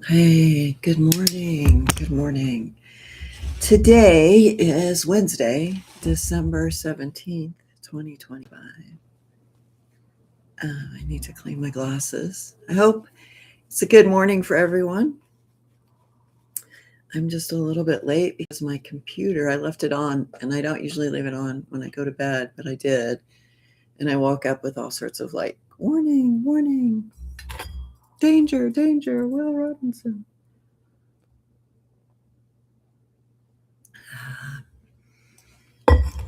Hey, good morning. Good morning. Today is Wednesday, December 17th, 2025. I need to clean my glasses. I hope it's a good morning for everyone. I'm just a little bit late because my computer, I left it on, and I don't usually leave it on when I go to bed, but I did. And I woke up with all sorts of warning, warning, danger, danger, Will Robinson.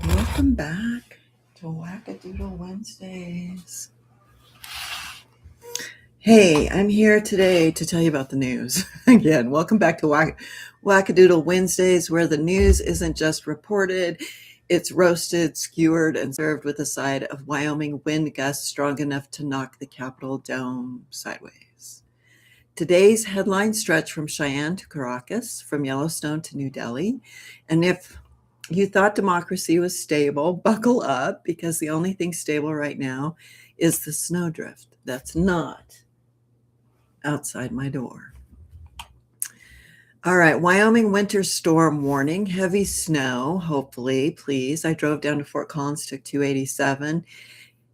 Welcome back to Wackadoodle Wednesdays. Hey, I'm here today to tell you about the news. Again, welcome back to Wackadoodle Wednesdays, where the news isn't just reported, it's roasted, skewered, and served with a side of Wyoming wind gusts strong enough to knock the Capitol dome sideways. Today's headlines stretch from Cheyenne to Caracas, from Yellowstone to New Delhi. And if you thought democracy was stable, buckle up, because the only thing stable right now is the snowdrift. That's not outside my door. All right, Wyoming winter storm warning, heavy snow, hopefully, please. I drove down to Fort Collins, took 287,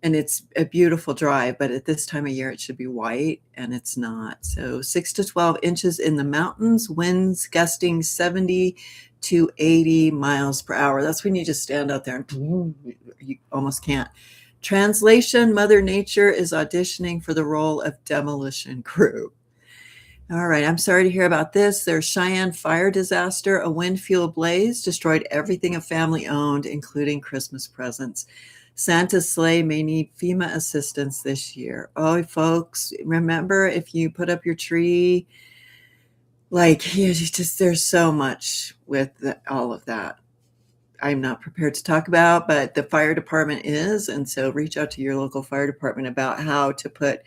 and it's a beautiful drive, but at this time of year it should be white, and it's not. So 6 to 12 inches in the mountains, winds gusting 70 to 80 miles per hour. That's when you just stand out there and you almost can't. Translation, Mother Nature is auditioning for the role of demolition crew. All right, I'm sorry to hear about this. There's Cheyenne fire disaster. A wind-fueled blaze destroyed everything a family owned, including Christmas presents. Santa's sleigh may need FEMA assistance this year. Oh, folks, remember, if you put up your tree, there's so much with all of that. I'm not prepared to talk about, but the fire department is, and so reach out to your local fire department about how to put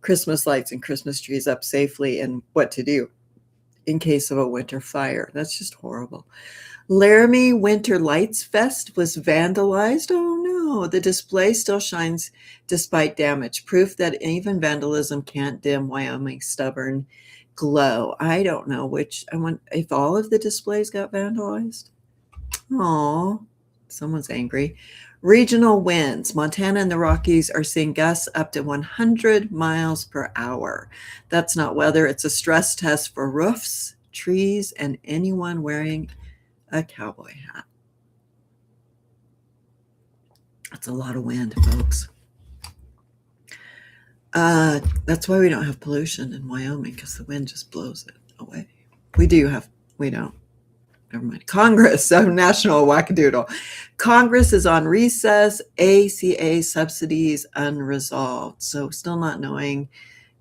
Christmas lights and Christmas trees up safely and what to do in case of a winter fire. That's just horrible. Laramie Winter Lights Fest was vandalized. Oh no, the display still shines despite damage. Proof that even vandalism can't dim Wyoming's stubborn glow. I don't know if all of the displays got vandalized. Oh, someone's angry. Regional winds. Montana and the Rockies are seeing gusts up to 100 miles per hour. That's not weather, it's a stress test for roofs, trees, and anyone wearing a cowboy hat. That's a lot of wind, folks. That's why we don't have pollution in Wyoming, because the wind just blows it away. We don't. Never mind. Congress, National Wackadoodle. Congress is on recess, ACA subsidies unresolved. So still not knowing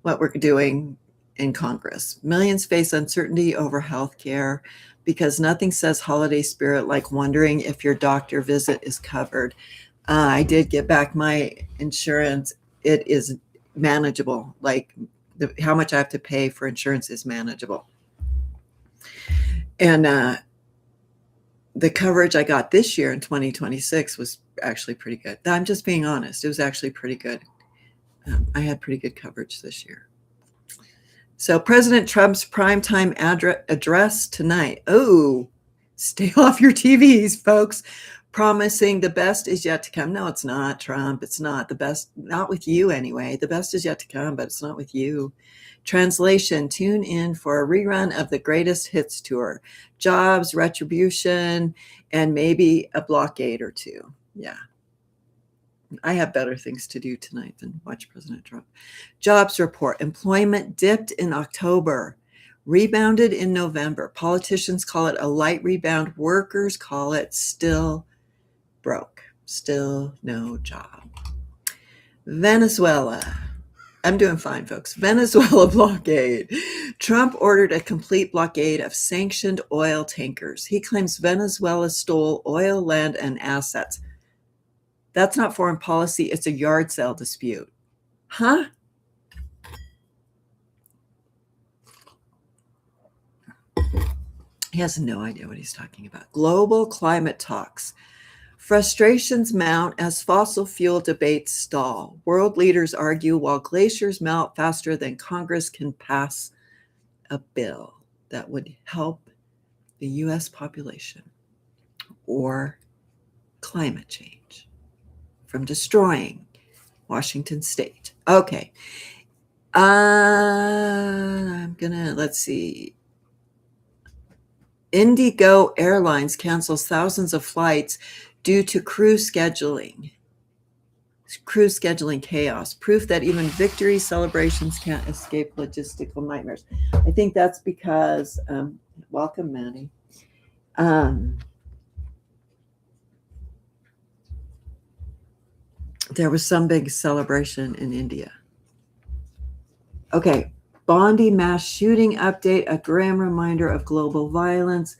what we're doing in Congress. Millions face uncertainty over health care because nothing says holiday spirit like wondering if your doctor visit is covered. I did get back my insurance. It is manageable. How much I have to pay for insurance is manageable. And the coverage I got this year in 2026 was actually pretty good. I'm just being honest. It was actually pretty good. I had pretty good coverage this year. So President Trump's primetime address tonight. Oh, stay off your TVs, folks. Promising the best is yet to come. No, it's not, Trump. It's not the best. Not with you, anyway. The best is yet to come, but it's not with you. Translation, tune in for a rerun of the Greatest Hits Tour. Jobs, retribution, and maybe a blockade or two. Yeah. I have better things to do tonight than watch President Trump. Jobs report. Employment dipped in October, rebounded in November. Politicians call it a light rebound. Workers call it still broke. Still no job. Venezuela. I'm doing fine, folks. Venezuela blockade. Trump ordered a complete blockade of sanctioned oil tankers. He claims Venezuela stole oil, land, and assets. That's not foreign policy. It's a yard sale dispute. Huh? He has no idea what he's talking about. Global climate talks. Frustrations mount as fossil fuel debates stall. World leaders argue while glaciers melt faster than Congress can pass a bill that would help the U.S. population or climate change from destroying Washington State. Okay. Let's see. Indigo Airlines cancels thousands of flights due to crew scheduling chaos, proof that even victory celebrations can't escape logistical nightmares. I think that's because, welcome, Maddie. There was some big celebration in India. Okay, Bondi mass shooting update, a grim reminder of global violence.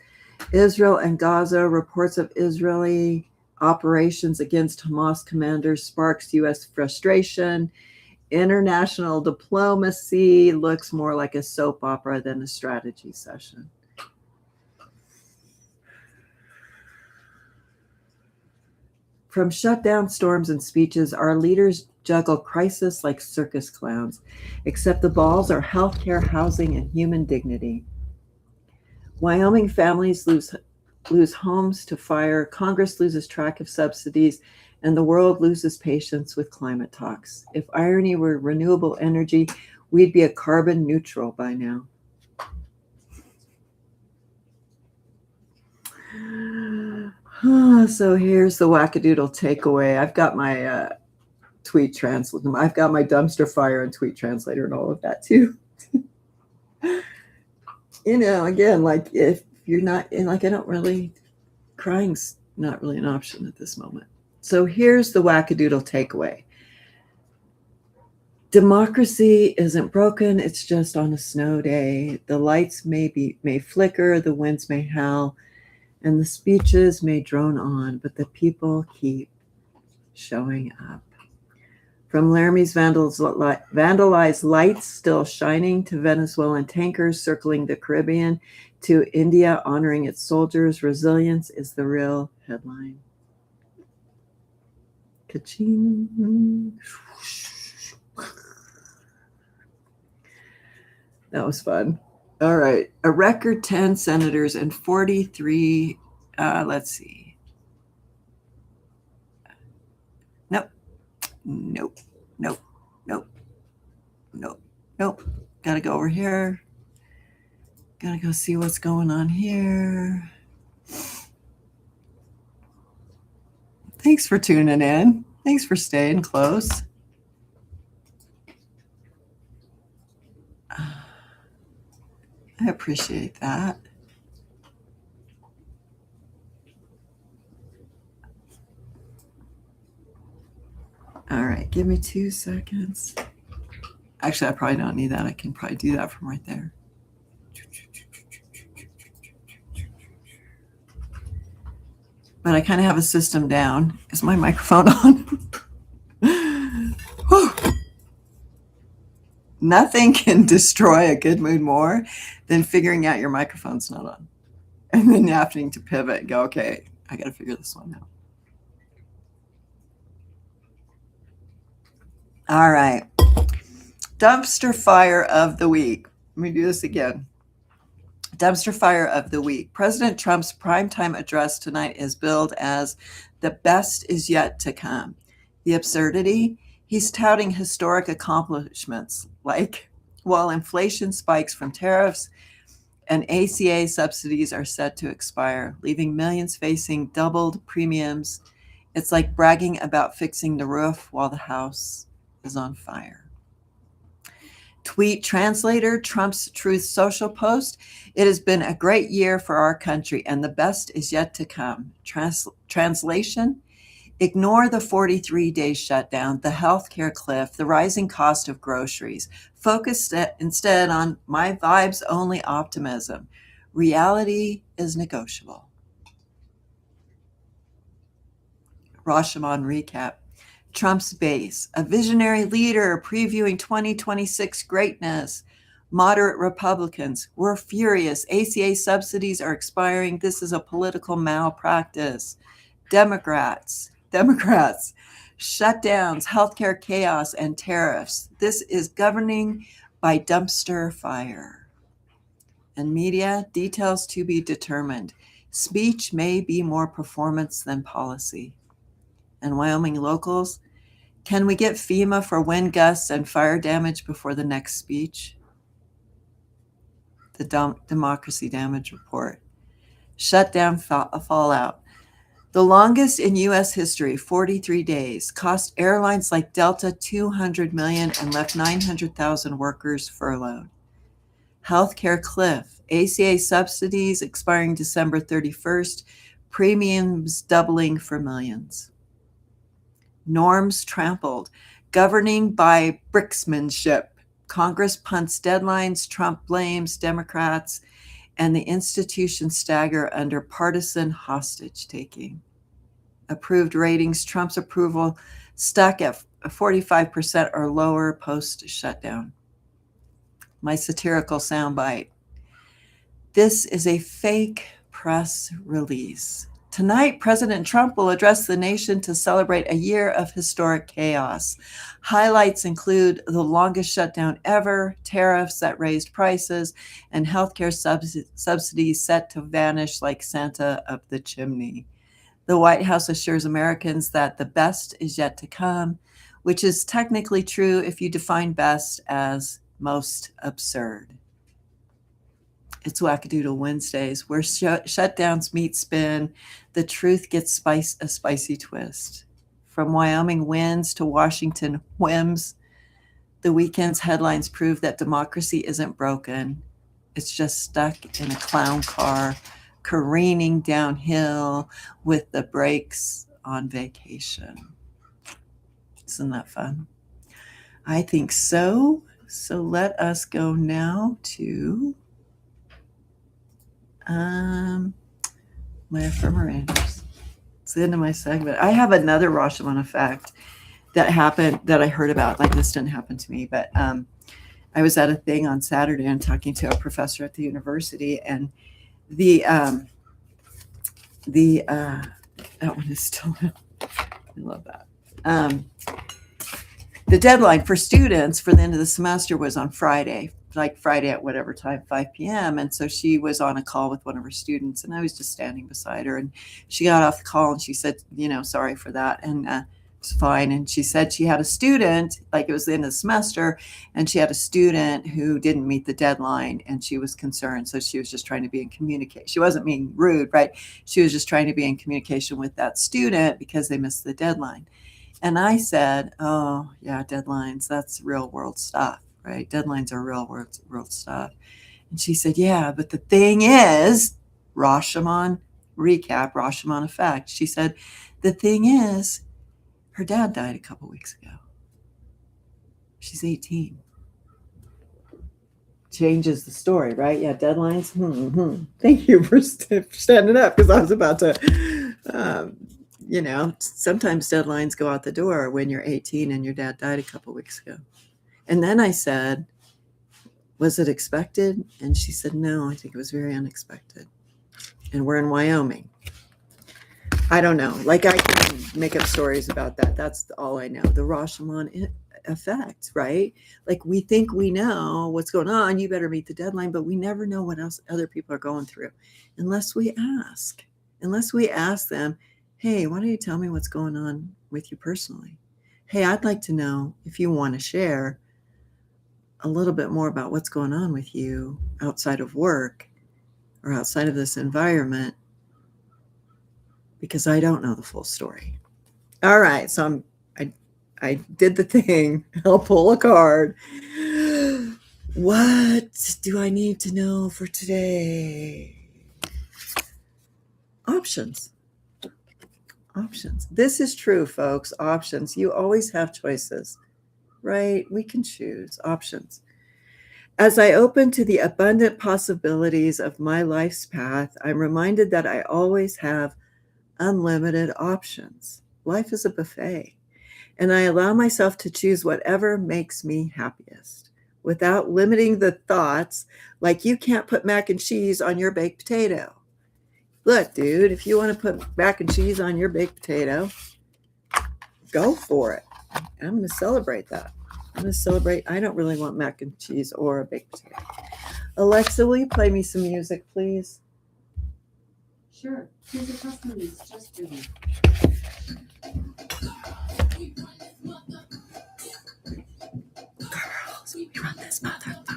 Israel and Gaza, reports of Israeli operations against Hamas commanders sparks U.S. frustration. International diplomacy looks more like a soap opera than a strategy session. From shutdown storms and speeches, our leaders juggle crisis like circus clowns, except the balls are healthcare, housing, and human dignity. Wyoming families lose homes to fire, Congress loses track of subsidies, and the world loses patience with climate talks. If irony were renewable energy, we'd be a carbon neutral by now. So here's the wackadoodle takeaway. I've got my tweet translator. I've got my dumpster fire and tweet translator and all of that too. Again, like if you're not in, like, I don't really, crying's not really an option at this moment. So here's the wackadoodle takeaway. Democracy isn't broken. It's just on a snow day. The lights may flicker, the winds may howl, and the speeches may drone on, but the people keep showing up. From Laramie's vandalized lights still shining to Venezuelan tankers circling the Caribbean to India honoring its soldiers, resilience is the real headline. Ka-ching. That was fun. All right. A record 10 senators and 43, let's see. Nope. Gotta go over here. Gotta go see what's going on here. Thanks for tuning in. Thanks for staying close. I appreciate that. All right, give me 2 seconds. Actually, I probably don't need that. I can probably do that from right there. But I kind of have a system down. Is my microphone on? Nothing can destroy a good mood more than figuring out your microphone's not on. And then having to pivot and go, okay, I got to figure this one out. All right. Dumpster fire of the week. Let me do this again. Dumpster fire of the week. President Trump's primetime address tonight is billed as the best is yet to come. The absurdity? He's touting historic accomplishments like while inflation spikes from tariffs and ACA subsidies are set to expire, leaving millions facing doubled premiums. It's like bragging about fixing the roof while the house is on fire. Tweet translator, Trump's Truth Social post. It has been a great year for our country and the best is yet to come. Translation, ignore the 43-day shutdown, the healthcare cliff, the rising cost of groceries. Focus instead on my vibes only optimism. Reality is negotiable. Rashomon Recap. Trump's base, a visionary leader previewing 2026 greatness. Moderate Republicans, we're furious. ACA subsidies are expiring. This is a political malpractice. Democrats, shutdowns, healthcare chaos, and tariffs. This is governing by dumpster fire. And media, details to be determined. Speech may be more performance than policy. And Wyoming locals, can we get FEMA for wind gusts and fire damage before the next speech? The Democracy Damage Report. Shutdown fallout. The longest in U.S. history, 43 days, cost airlines like Delta $200 million and left 900,000 workers furloughed. Healthcare cliff. ACA subsidies expiring December 31st, premiums doubling for millions. Norms trampled. Governing by bricksmanship. Congress punts deadlines, Trump blames Democrats, and the institutions stagger under partisan hostage-taking. Approved ratings, Trump's approval stuck at 45% or lower post-shutdown. My satirical soundbite. This is a fake press release. Tonight, President Trump will address the nation to celebrate a year of historic chaos. Highlights include the longest shutdown ever, tariffs that raised prices, and healthcare subsidies set to vanish like Santa up the chimney. The White House assures Americans that the best is yet to come, which is technically true if you define best as most absurd. It's Wackadoodle Wednesdays, where shutdowns meet spin. The truth gets a spicy twist. From Wyoming winds to Washington whims, the weekend's headlines prove that democracy isn't broken. It's just stuck in a clown car, careening downhill with the brakes on vacation. Isn't that fun? I think so. So let us go now to my ephemerators. It's the end of my segment. I have another Rashomon effect that happened that I heard about. Like, this didn't happen to me, but I was at a thing on Saturday and talking to a professor at the university, and that one is still. I love that. The deadline for students for the end of the semester was on Friday, like Friday at whatever time, 5 p.m. And so she was on a call with one of her students, and I was just standing beside her, and she got off the call and she said, sorry for that. And it's fine. And she said she had a student, like it was the end of the semester, and she had a student who didn't meet the deadline, and she was concerned. So she was just trying to be in communication. She wasn't being rude, right? She was just trying to be in communication with that student because they missed the deadline. And I said, oh, yeah, deadlines, that's real world stuff, right? Deadlines are real world stuff. And she said, yeah, but the thing is, Rashomon Recap, Rashomon Effect. She said, the thing is, her dad died a couple weeks ago. She's 18. Changes the story, right? Yeah, deadlines. Thank you for standing up, because I was about to... sometimes deadlines go out the door when you're 18 and your dad died a couple weeks ago. And then I said, was it expected? And she said, no, I think it was very unexpected. And we're in Wyoming. I don't know. Like, I can make up stories about that. That's all I know. The Rashomon effect, right? Like, we think we know what's going on. You better meet the deadline, but we never know what else other people are going through unless we ask. Unless we ask them, hey, why don't you tell me what's going on with you personally? Hey, I'd like to know if you want to share a little bit more about what's going on with you outside of work or outside of this environment, because I don't know the full story. All right, so I did the thing. I'll pull a card. What do I need to know for today? Options. This is true, folks. Options. You always have choices, right? We can choose options. As I open to the abundant possibilities of my life's path, I'm reminded that I always have unlimited options. Life is a buffet, and I allow myself to choose whatever makes me happiest without limiting the thoughts, like you can't put mac and cheese on your baked potato. Look, dude, if you want to put mac and cheese on your baked potato, go for it. I'm going to celebrate that. I don't really want mac and cheese or a baked potato. Alexa, will you play me some music, please? Sure. Here's a custom mix just for you. Girls, we run this motherfucker.